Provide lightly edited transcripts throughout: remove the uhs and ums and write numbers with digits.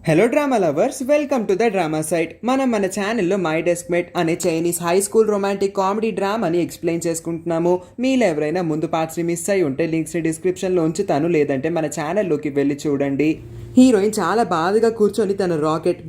Hello drama lovers, welcome to the drama site. మనం మన ఛానల్లో మై డెస్క్మేట్ అనే Chinese high school romantic comedy డ్రామాని ఎక్స్ప్లెయిన్ చేసుకుంటున్నాము. మీలో ఎవరైనా ముందు పార్ట్స్ని మిస్ అయి ఉంటే లింక్స్ని డిస్క్రిప్షన్లో ఉంచుతాను, లేదంటే మన ఛానల్లోకి వెళ్ళి చూడండి. హీరోయిన్ చాలా బాధగా కూర్చొని తన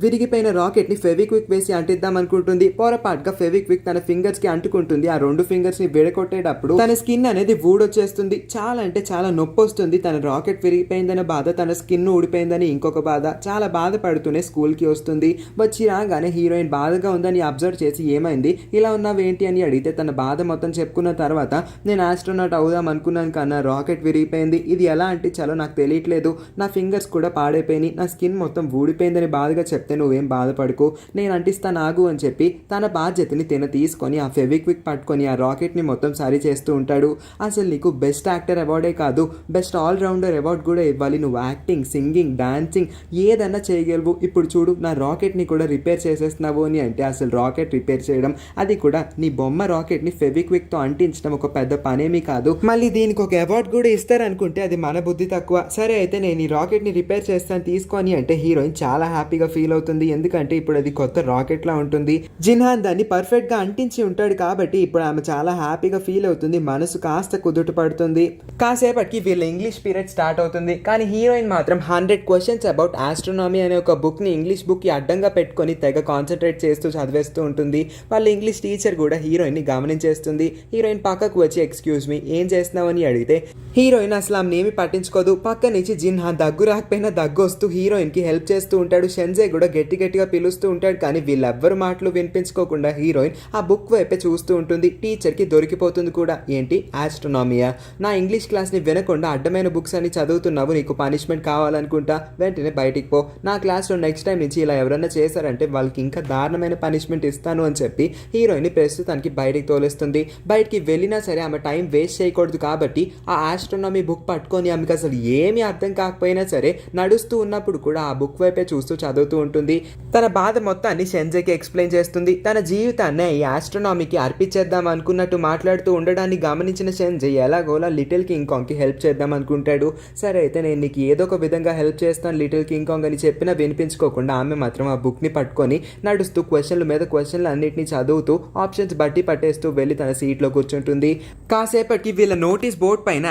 విరిగిపోయిన రాకెట్ని ఫెవిక్విక్ వేసి అంటిద్దాం అనుకుంటుంది. పొరపాటుగా ఫెవిక్విక్ తన ఫింగర్స్కి అంటుకుంటుంది. ఆ 2 ఫింగర్స్ని విడగొట్టేటప్పుడు తన స్కిన్ అనేది ఊడొచ్చేస్తుంది. చాలా అంటే చాలా నొప్పి వస్తుంది. తన రాకెట్ విరిగిపోయిందనే బాధ, తన స్కిన్ ఊడిపోయిందని ఇంకొక బాధ. చాలా బాధపడుతూనే స్కూల్కి వస్తుంది. వచ్చి రాగానే హీరోయిన్ బాధగా ఉందని అబ్జర్వ్ చేసి ఏమైంది, ఇలా ఉన్నావేంటి అని అడిగితే తన బాధ మొత్తం చెప్పుకున్న తర్వాత నేను ఆస్ట్రోనాట్ అవుదాం అనుకున్నాను కన్నా రాకెట్ విరిగిపోయింది. ఇది ఎలా అంటించాలో నాకు తెలియట్లేదు. నా ఫింగర్స్ కూడా పాడైపోయి నా స్కిన్ మొత్తం ఊడిపోయిందని బాధగా చెప్తే నువ్వేం బాధపడుకో, నేను అంటిస్తాను ఆగు అని చెప్పి తన బాధ్యతని తీసుకొని ఆ ఫెవిక్విక్ పట్టుకొని ఆ రాకెట్ని మొత్తం సరి చేస్తూ ఉంటాడు. అసలు నీకు బెస్ట్ యాక్టర్ అవార్డే కాదు, బెస్ట్ ఆల్రౌండర్ అవార్డ్ కూడా ఇవ్వాలి. నువ్వు యాక్టింగ్, సింగింగ్, డాన్సింగ్ ఏదన్నా చేయగలవు. ఇప్పుడు చూడు, నా రాకెట్ని కూడా రిపేర్ చేసేస్తున్నావు అని అంటే అసలు రాకెట్ రిపేర్ చేయడం, అది కూడా నీ బొమ్మ రాకెట్ని ఫెవిక్విక్తో అంటించడం ఒక పెద్ద పనేమీ కాదు. మళ్ళీ దీనికి ఒక అవార్డు కూడా ఇస్తారనుకుంటే అది మన బుద్ధి తక్కువ. సరే అయితే నేను ఈ రాకెట్ని రిపేర్ చేస్తాను తీసుకొని అంటే హీరోయిన్ చాలా హ్యాపీగా ఫీల్ అవుతుంది. ఎందుకంటే ఇప్పుడు అది కొత్త రాకెట్ లా ఉంటుంది. జిన్హాన్ దాన్ని పర్ఫెక్ట్ గా అంటించి ఉంటాడు కాబట్టి ఇప్పుడు ఆమె చాలా హ్యాపీగా ఫీల్ అవుతుంది. మనసు కాస్త కుదుట పడుతుంది. కాసేపటికి వీళ్ళ ఇంగ్లీష్ పీరియడ్ స్టార్ట్ అవుతుంది. కానీ హీరోయిన్ మాత్రం 100 క్వశ్చన్స్ అబౌట్ ఆస్ట్రోనామీ అనే ఒక బుక్ ని ఇంగ్లీష్ బుక్ కి అడ్డంగా పెట్టుకొని తెగ కాన్సన్ట్రేట్ చేస్తూ చదివేస్తూ ఉంటుంది. వాళ్ళ ఇంగ్లీష్ టీచర్ కూడా హీరోయిన్ ని గమనించేస్తుంది. హీరోయిన్ పక్కకు వచ్చి ఎక్స్క్యూజ్ మీ, ఏం చేస్తున్నావని అడిగితే హీరోయిన్ అసలు ఆమెనేమి పట్టించుకోదు. పక్క నుంచి జిన్హాన్ దగ్గు రాకపోయినా దగ్గు వస్తూ హీరోయిన్ కి హెల్ప్ చేస్తూ ఉంటాడు. షెన్జే కూడా గట్టిగా పిలుస్తూ ఉంటాడు. కానీ వీళ్ళెవ్వరు మాటలు వినిపించుకోకుండా హీరోయిన్ ఆ బుక్ వైపే చూస్తూ ఉంటుంది. టీచర్ కి దొరికిపోతుంది కూడా. ఏంటి ఆస్ట్రోనామియా, నా ఇంగ్లీష్ క్లాస్ ని వినకుండా అడ్డమైన బుక్స్ అని చదువుతున్నావు, నీకు పనిష్మెంట్ కావాలనుకుంటా, వెంటనే బయటికి పో. నా క్లాస్లో నెక్స్ట్ టైం నుంచి ఇలా ఎవరైనా చేశారంటే వాళ్ళకి ఇంకా దారుణమైన పనిష్మెంట్ ఇస్తాను అని చెప్పి హీరోయిన్ ప్రస్తుతానికి బయటికి తోలేస్తుంది. బయటికి వెళ్ళినా సరే ఆమె టైం వేస్ట్ చేయకూడదు కాబట్టి ఆ ఆస్ట్రోనామీ బుక్ పట్టుకొని ఆమెకు అసలు ఏమీ అర్థం కాకపోయినా సరే నడుస్తూ ఉన్నప్పుడు కూడా ఆ బుక్ వైపే చూస్తూ చదువుతూ ఉంటుంది. తన బాధ మొత్తాన్ని షెన్జేకి ఎక్స్ప్లెయిన్ చేస్తుంది. తన జీవితాన్ని ఈ ఆస్ట్రోనామీకి అర్పించేద్దాం అనుకున్నట్టు మాట్లాడుతూ ఉండడాన్ని గమనించిన షెన్జే ఎలాగోలా లిటిల్ కింగ్ కాంగ్కి హెల్ప్ చేద్దాం అనుకుంటాడు. సరే అయితే నేను నీకు ఏదో ఒక విధంగా హెల్ప్ చేస్తాను లిటిల్ కింగ్ కాంగ్ అని చెప్పినా వినిపించుకోకుండా ఆమె మాత్రం ఆ బుక్ని పట్టుకొని నడుస్తూ క్వశ్చన్ల మీద క్వశ్చన్లు అన్నింటినీ చదువుతూ ఆప్షన్స్ బట్టి పట్టేస్తూ వెళ్ళి తన సీట్లో కూర్చుంటుంది. కాసేపటికి వీళ్ళ నోటీస్ బోర్డ్ పైన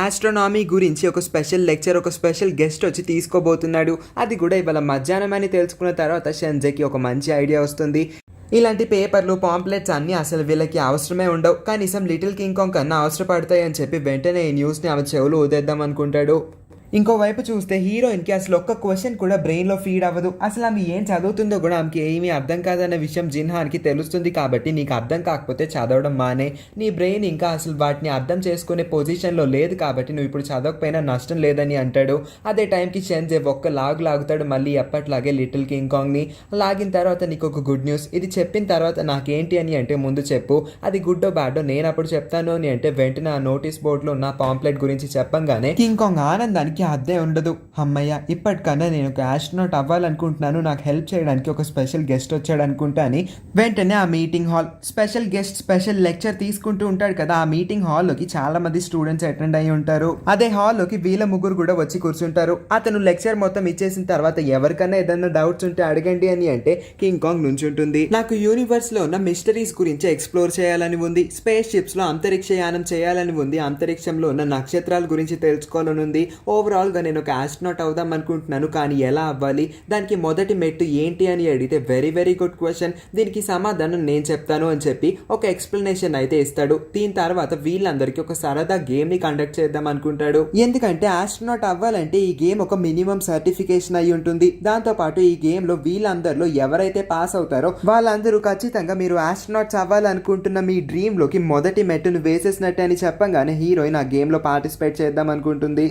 ఆస్ట్రోనామీ గురించి ఒక స్పెషల్ లెక్చర్, ఒక స్పెషల్ గెస్ట్ వచ్చి తీసుకోబోతున్నాడు. అది కూడా ఇవాళ మధ్యాహ్నం అని తెలుసుకున్న తర్వాత షెన్జేకి ఒక మంచి ఐడియా వస్తుంది. ఇలాంటి పేపర్లు, పాంప్లెట్స్ అన్నీ అసలు వీళ్ళకి అవసరమే ఉండవు, కనీసం లిటిల్ కింగ్ కాంగ్ కన్నా అవసరపడతాయి అని చెప్పి వెంటనే ఈ న్యూస్ని ఆమె చెవులు ఊదేద్దాం అనుకుంటాడు. ఇంకోవైపు చూస్తే హీరోయిన్కి అసలు ఒక్క క్వశ్చన్ కూడా బ్రెయిన్లో ఫీడ్ అవ్వదు. అసలు ఆమె ఏం చదువుతుందో కూడా ఆమెకి ఏమీ అర్థం కాదన్న విషయం జిన్హాన్కి తెలుస్తుంది. కాబట్టి నీకు అర్థం కాకపోతే చదవడం మానే, నీ బ్రెయిన్ ఇంకా అసలు వాటిని అర్థం చేసుకునే పొజిషన్లో లేదు కాబట్టి నువ్వు ఇప్పుడు చదవకపోయినా నష్టం లేదని అంటాడు. అదే టైంకి షెన్జే ఒక్క లాగుతాడు మళ్ళీ ఎప్పట్లాగే లిటిల్ కింగ్ కాంగ్ని. లాగిన తర్వాత నీకు ఒక గుడ్ న్యూస్, ఇది చెప్పిన తర్వాత నాకేంటి అని అంటే ముందు చెప్పు, అది గుడ్డో బ్యాడో నేను అప్పుడు చెప్తాను అని అంటే వెంటనే ఆ నోటీస్ బోర్డులో ఉన్న పాంప్లెట్ గురించి చెప్పంగానే కింగ్ కాంగ్ ఆనందానికి అదే ఉండదు. అమ్మయ్య, ఇప్పటికన్నా నేను ఒక ఆస్ట్రోనాట్ అవ్వాలనుకుంటున్నాను, నాకు హెల్ప్ చేయడానికి ఒక స్పెషల్ గెస్ట్ వచ్చాడు అనుకుంటా అని వెంటనే ఆ meeting hall special guest special lecture తీసుకుంటూ ఉంటాడు కదా. ఆ మీటింగ్ హాల్లోకి చాలా మంది స్టూడెంట్స్ అటెండ్ అయ్యి ఉంటారు. అదే హాల్లోకి వీళ్ళ ముగ్గురు కూడా వచ్చి కూర్చుంటారు. అతను లెక్చర్ మొత్తం ఇచ్చేసిన తర్వాత ఎవరికన్నా ఏదైనా డౌట్స్ ఉంటే అడగండి అని అంటే కింగ్ కాంగ్ నుంచుంటుంది. నాకు యూనివర్స్ లో ఉన్న మిస్టరీస్ గురించి ఎక్స్ప్లోర్ చేయాలని ఉంది, స్పేస్ షిప్స్ లో అంతరిక్షయానం చేయాలని ఉంది, అంతరిక్షంలో ఉన్న నక్షత్రాల గురించి తెలుసుకోవాలని ఉంది. ఓవరాల్ గా నేను ఒక ఆస్ట్రోనాట్ అవుదాం అనుకుంటున్నాను, కానీ ఎలా అవ్వాలి, దానికి మొదటి మెట్టు ఏంటి అని అడిగితే వెరీ గుడ్ క్వశ్చన్, దీనికి సమాధానం నేను చెప్తాను అని చెప్పి ఒక ఎక్స్ప్లెనేషన్ అయితే ఇస్తాడు. దీని తర్వాత వీళ్ళందరికీ ఒక సరదా గేమ్ ని కండక్ట్ చేద్దాం అనుకుంటాడు. ఎందుకంటే ఆస్ట్రోనాట్ అవ్వాలంటే ఈ గేమ్ ఒక మినిమం సర్టిఫికేషన్ అయి ఉంటుంది. దాంతో పాటు ఈ గేమ్ లో వీళ్ళందరిలో ఎవరైతే పాస్ అవుతారో వాళ్ళందరూ ఖచ్చితంగా మీరు ఆస్ట్రోనాట్స్ అవ్వాలనుకుంటున్న మీ డ్రీమ్ లోకి మొదటి మెట్టును వేసేసినట్టు అని చెప్పంగానే హీరోయిన్ ఆ గేమ్ లో పార్టిసిపేట్ చేద్దాం అనుకుంటుంది.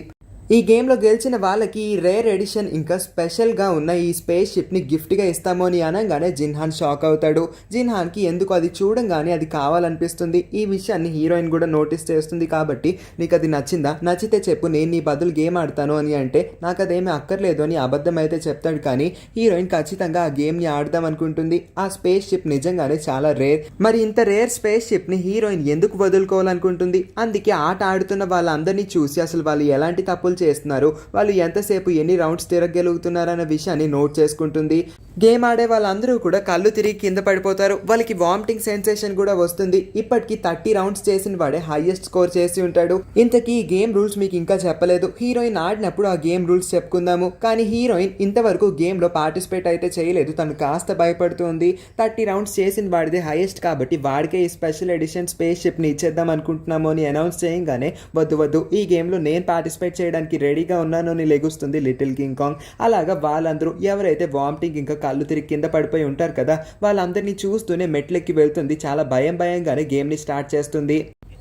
ఈ గేమ్లో గెలిచిన వాళ్ళకి రేర్ ఎడిషన్ ఇంకా స్పెషల్గా ఉన్న ఈ స్పేస్ షిప్ని గిఫ్ట్గా ఇస్తాము అని అనగానే జిన్హాన్ షాక్ అవుతాడు. జిన్హాన్కి ఎందుకు అది చూడంగానే అది కావాలనిపిస్తుంది. ఈ విషయాన్ని హీరోయిన్ కూడా నోటీస్ చేస్తుంది. కాబట్టి నీకు అది నచ్చిందా, నచ్చితే చెప్పు, నేను నీ బదులు గేమ్ ఆడతాను అని అంటే నాకు అదేమీ అక్కర్లేదు అని అబద్ధం అయితే చెప్తాడు. కానీ హీరోయిన్ ఖచ్చితంగా ఆ గేమ్ని ఆడదాం అనుకుంటుంది. ఆ స్పేస్ షిప్ నిజంగానే చాలా రేర్. మరి ఇంత రేర్ స్పేస్ షిప్ని హీరోయిన్ ఎందుకు వదులుకోవాలనుకుంటుంది? అందుకే ఆట ఆడుతున్న వాళ్ళందరినీ చూసి అసలు వాళ్ళు ఎలాంటి తప్పులు చేస్తున్నారు, వాళ్ళు ఎంతసేపు ఎన్ని రౌండ్స్ తిరగలుగుతున్నారన్న విషయాన్ని నోట్ చేసుకుంటుంది. గేమ్ ఆడే వాళ్ళందరూ కూడా కళ్ళు తిరిగి కింద పడిపోతారు, వాళ్ళకి వామిటింగ్ సెన్సేషన్ కూడా వస్తుంది. ఇప్పటికి 30 రౌండ్స్ చేసిన వాడే హైయెస్ట్ స్కోర్ చేసి ఉంటాడు. ఇంతకీ ఈ గేమ్ రూల్స్ మీకు ఇంకా చెప్పలేదు. హీరోయిన్ ఆడినప్పుడు ఆ గేమ్ రూల్స్ చెప్పుకుందాము. కానీ హీరోయిన్ ఇంతవరకు గేమ్ లో పార్టిసిపేట్ అయితే చేయలేదు, తను కాస్త భయపడుతుంది. 30 రౌండ్స్ చేసిన వాడిదే హైయెస్ట్ కాబట్టి వాడికే ఈ స్పెషల్ ఎడిషన్ స్పేస్ షిప్ ని ఇచ్చేద్దాం అనుకుంటున్నాము అని అనౌన్స్ చేయగానే వద్దు ఈ గేమ్ లో నేను పార్టిసిపేట్ చేయడానికి రెడీగా ఉన్నాను అని లెగుస్తుంది లిటిల్ కింగ్ కాంగ్. అలాగా వాళ్ళందరూ ఎవరైతే వామిటింగ్ ఇంకా కళ్ళు తిరిగి కింద పడిపోయి ఉంటారు కదా, వాళ్ళందరినీ చూస్తూనే మెట్లెక్కి వెళ్తుంది. చాలా భయంగానే గేమ్ ని స్టార్ట్ చేస్తుంది.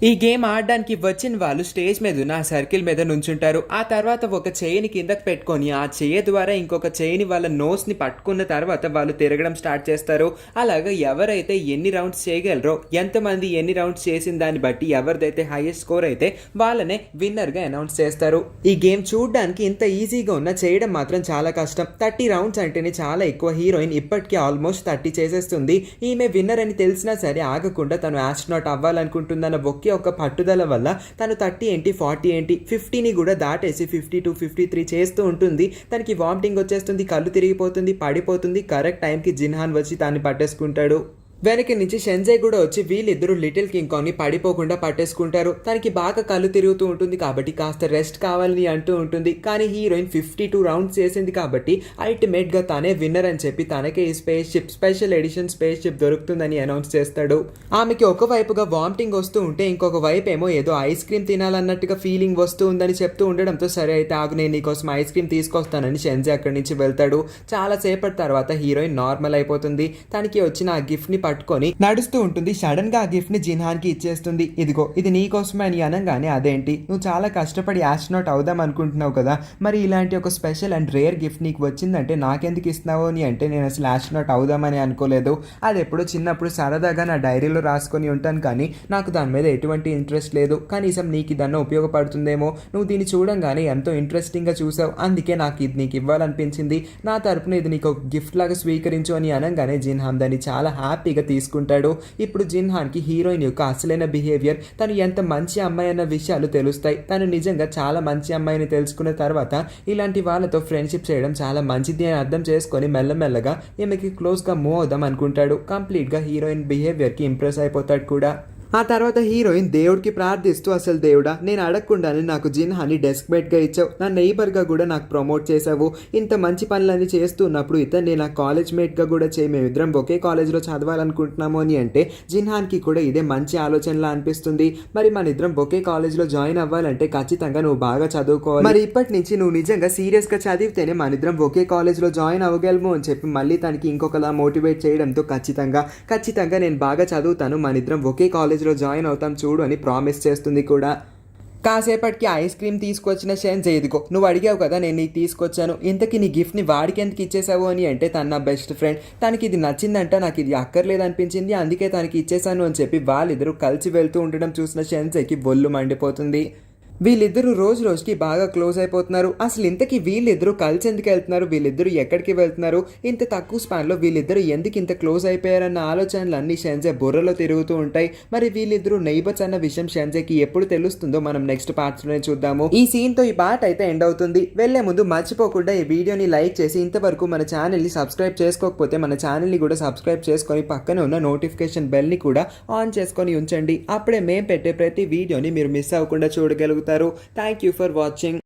ఈ గేమ్ ఆడడానికి వచ్చిన వాళ్ళు స్టేజ్ మీద ఉన్న సర్కిల్ మీద నుంచుంటారు. ఆ తర్వాత ఒక చెయ్యిని కిందకి పెట్టుకొని ఆ చెయ్యి ద్వారా ఇంకొక చెయ్యిని వాళ్ళ నోస్ ని పట్టుకున్న తర్వాత వాళ్ళు తిరగడం స్టార్ట్ చేస్తారు. అలాగా ఎవరైతే ఎన్ని రౌండ్స్ చేయగలరో, ఎంతమంది ఎన్ని రౌండ్స్ చేసిన దాన్ని బట్టి ఎవరిదైతే హైయెస్ట్ స్కోర్ అయితే వాళ్ళనే విన్నర్ గా అనౌన్స్ చేస్తారు. ఈ గేమ్ చూడడానికి ఇంత ఈజీగా ఉన్న చేయడం మాత్రం చాలా కష్టం. 30 రౌండ్స్ అంటేనే చాలా ఎక్కువ. హీరోయిన్ ఇప్పటికీ ఆల్మోస్ట్ 30 చేసేస్తుంది. ఈమె విన్నర్ అని తెలిసినా సరే ఆగకుండా తను ఆస్ట్రోనాట్ అవ్వాలనుకుంటుందన్న ఒక పట్టుదల వల్ల తను 30 ఏంటి 40 ఏంటి 50ని కూడా దాటేసి 52 53 చేస్తూ ఉంటుంది. తనకి వామిటింగ్ వచ్చేస్తుంది, కళ్ళు తిరిగిపోతుంది, పడిపోతుంది. కరెక్ట్ టైంకి జిన్హాన్ వచ్చి దాన్ని పట్టేసుకుంటాడు. వెనక నుంచి షెన్జై కూడా వచ్చి వీళ్ళిద్దరూ లిటిల్ కింగ్ కాంగ్ ని పడిపోకుండా పట్టేసుకుంటారు. తనకి బాగా కళ్ళు తిరుగుతూ ఉంటుంది కాబట్టి కాస్త రెస్ట్ కావాలని అంటూ ఉంటుంది. కానీ హీరోయిన్ 52 రౌండ్స్ చేసింది కాబట్టి అల్టిమేట్ గా తనే విన్నర్ అని చెప్పి తనకే ఈ space ship special edition space ship దొరుకుతుందని అనౌన్స్ చేస్తాడు. ఆమెకి ఒకవైపుగా వామిటింగ్ వస్తూ ఉంటే ఇంకొక వైపు ఏమో ఏదో ఐస్ క్రీమ్ తినాలన్నట్టుగా ఫీలింగ్ వస్తూ ఉందని చెప్తూ ఉండడంతో సరే అయితే ఆగు, నేను నీకోసం ఐస్ క్రీమ్ తీసుకొస్తానని షెన్జై అక్కడి నుంచి వెళ్తాడు. చాలా సేపటి తర్వాత హీరోయిన్ నార్మల్ అయిపోతుంది. తనకి వచ్చిన ఆ గిఫ్ట్ ని పట్టుకొని నడుస్తూ ఉంటుంది. సడన్ గా ఆ గిఫ్ట్ ని జిన్హాన్ కి ఇచ్చేస్తుంది. ఇదిగో ఇది నీకోసమే అని అనగానే అదేంటి, నువ్వు చాలా కష్టపడి ఆస్ట్రోనాట్ అవుదాం అనుకుంటున్నావు కదా, మరి ఇలాంటి ఒక స్పెషల్ అండ్ రేర్ గిఫ్ట్ నీకు వచ్చిందంటే నాకెందుకు ఇస్తున్నావు అని అంటే, నేను అసలు ఆస్ట్రోనాట్ అవుదామని అనుకోలేదు, అది ఎప్పుడో చిన్నప్పుడు సరదాగా నా డైరీలో రాసుకొని ఉంటాను, కానీ నాకు దాని మీద ఎటువంటి ఇంట్రెస్ట్ లేదు. కనీసం నీకు ఇదన్నా ఉపయోగపడుతుందేమో, నువ్వు దీన్ని చూడంగానే ఎంతో ఇంట్రెస్టింగ్ గా చూసావు, అందుకే నాకు ఇది నీకు ఇవ్వాలనిపించింది, నా తరపున ఇది నీకు గిఫ్ట్ లాగా స్వీకరించు అని అనగానే జిన్హాన్ దాన్ని చాలా హ్యాపీగా తీసుకుంటాడు. ఇప్పుడు జిన్హాన్ కి హీరోయిన్ యొక్క అసలైన బిహేవియర్, తను ఎంత మంచి అమ్మాయి అన్న విషయాలు తెలుస్తాయి. తను నిజంగా చాలా మంచి అమ్మాయిని తెలుసుకున్న తర్వాత ఇలాంటి వాళ్ళతో ఫ్రెండ్షిప్ చేయడం చాలా మంచిది అని అర్థం చేసుకొని మెల్లమెల్లగా ఈమెకి క్లోజ్ గా మూవ్ అవుదాం అనుకుంటాడు. కంప్లీట్ గా హీరోయిన్ బిహేవియర్ కి ఇంప్రెస్ అయిపోతాడు కూడా. ఆ తర్వాత హీరోయిన్ దేవుడికి ప్రార్థిస్తూ, అసలు దేవుడా, నేను అడగకుండానే నాకు జిన్హాన్ని డెస్క్ మేట్గా ఇచ్చావు, నా నెయిబర్గా కూడా నాకు ప్రమోట్ చేసావు, ఇంత మంచి పనులన్నీ చేస్తున్నప్పుడు ఇతన్ని నా కాలేజ్ మేట్గా కూడా చేయి, మేమిద్దరం ఒకే కాలేజ్లో చదవాలనుకుంటున్నాము అని అంటే జిన్హాన్కి కూడా ఇదే మంచి ఆలోచనలా అనిపిస్తుంది. మరి మన ఇద్దరం ఒకే కాలేజ్లో జాయిన్ అవ్వాలంటే ఖచ్చితంగా నువ్వు బాగా చదువుకోవాలి, మరి ఇప్పటి నుంచి నువ్వు నిజంగా సీరియస్గా చదివితేనే మన ఇద్దరం ఒకే కాలేజ్లో జాయిన్ అవ్వగలము అని చెప్పి మళ్ళీ తనకి ఇంకొకలా మోటివేట్ చేయడంతో ఖచ్చితంగా నేను బాగా చదువుతాను, మన ఇద్దరం ఒకే కాలేజ్ లో జాయిన్ అవుతాం చూడు అని ప్రామిస్ చేస్తుంది కూడా. కాసేపటికి ఐస్ క్రీమ్ తీసుకొచ్చిన షెన్జై, ఇదిగో నువ్వు అడిగావు కదా నేను నీకు తీసుకొచ్చాను, ఇంతకీ నీ గిఫ్ట్ని వాడికి ఎందుకు ఇచ్చేసావు అని అంటే, తన నా బెస్ట్ ఫ్రెండ్, తనకి ఇది నచ్చిందంట, నాకు ఇది అక్కర్లేదు అనిపించింది, అందుకే తనకి ఇచ్చేసాను అని చెప్పి వాళ్ళిద్దరూ కలిసి వెళ్తూ ఉండడం చూసిన షెన్జైకి ఒళ్ళు మండిపోతుంది. వీళ్ళిద్దరూ రోజుకి బాగా క్లోజ్ అయిపోతున్నారు. అసలు ఇంతకీ వీళ్ళిద్దరూ కలిసి ఎందుకు వెళ్తున్నారు, వీళ్ళిద్దరూ ఎక్కడికి వెళ్తున్నారు, ఇంత తక్కువ స్పాన్లో వీళ్ళిద్దరూ ఎందుకు ఇంత క్లోజ్ అయిపోయారన్న ఆలోచనలన్నీ షెన్జై బుర్రలో తిరుగుతూ ఉంటాయి. మరి వీళ్ళిద్దరూ నైబర్స్ అన్న విషయం షెన్జైకి ఎప్పుడు తెలుస్తుందో మనం నెక్స్ట్ పార్ట్స్లోనే చూద్దాము. ఈ సీన్తో ఈ పార్ట్ అయితే ఎండ్ అవుతుంది. వెళ్లే ముందు మర్చిపోకుండా ఈ వీడియోని లైక్ చేసి, ఇంతవరకు మన ఛానల్ని సబ్స్క్రైబ్ చేసుకోకపోతే మన ఛానల్ని కూడా సబ్స్క్రైబ్ చేసుకొని పక్కనే ఉన్న నోటిఫికేషన్ బెల్ని కూడా ఆన్ చేసుకొని ఉంచండి. అప్పుడే మేము పెట్టే ప్రతి వీడియోని మీరు మిస్ అవ్వకుండా చూడగలుగుతారు. Thank you for watching.